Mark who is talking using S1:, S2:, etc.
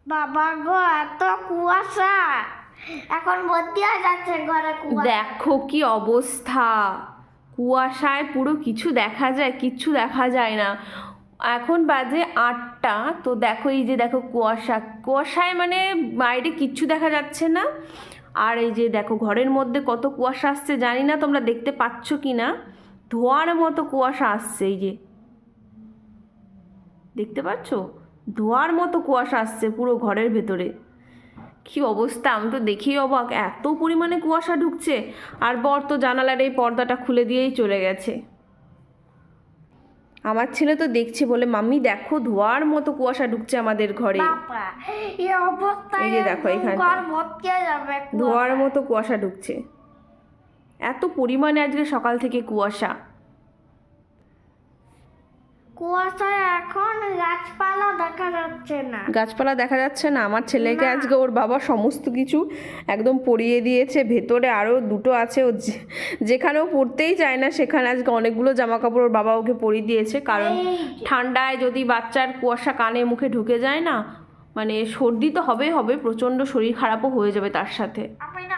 S1: বাবা গো, এত কুয়াশা! এখন ভর্তি হয়ে যাচ্ছে ঘরে কুয়াশা।
S2: দেখো কি অবস্থা, কুয়াশায় পুরো কিছু দেখা যায়, কিচ্ছু দেখা যায় না। এখন বাজে 8টা, তো দেখো এই যে দেখো কুয়াশা, কুয়াশায় মানে বাইরে কিচ্ছু দেখা যাচ্ছে না। আর এই যে দেখো ঘরের মধ্যে কত কুয়াশা আসছে, জানি না তোমরা দেখতে পাচ্ছ কি না, ধোঁয়ার মতো কুয়াশা আসছে। এই যে দেখতে পাচ্ছ, ধোঁয়ার মতো কুয়াশা আসছে পুরো ঘরের ভেতরে। কি অবস্থা, আমি তো দেখেই অবাক, এত পরিমাণে কুয়াশা ঢুকছে। আর বর তো জানালার এই পর্দাটা খুলে দিয়েই চলে গেছে। আমার ছেলে তো দেখছে, বলে মাম্মি দেখো ধোঁয়ার মতো কুয়াশা ঢুকছে আমাদের ঘরে।
S1: বাবা, এই অবস্থায়
S2: এই যে দেখো
S1: একদম
S2: এখানটা
S1: ঘর ভর্তি হয়ে যাবে
S2: ধোঁয়ার
S1: কুয়াশায়।
S2: মতো কুয়াশা ঢুকছে, এত পরিমাণে আজকে সকাল থেকে কুয়াশা।
S1: কুয়াশায় এখন গাছপালা দেখা যাচ্ছে না।
S2: গাছপালা দেখা যাচ্ছে না। আমার ছেলেকে
S1: না।
S2: আজকে ওর বাবা সমস্ত কিছু একদম পরিয়ে দিয়েছে। ভেতরে আরও দুটো আছে, ও যেখানেও পরতেই চায় না সেখানে আজকে অনেকগুলো জামা কাপড় ওর বাবা ওকে পরিয়ে দিয়েছে। কারণ
S1: এই যে।
S2: ঠান্ডায় যদি বাচ্চার কুয়াশা কানে মুখে ঢুকে যায় না, মানে সর্দি তো হবেই হবে, প্রচণ্ড শরীর খারাপও হয়ে যাবে তার সাথে।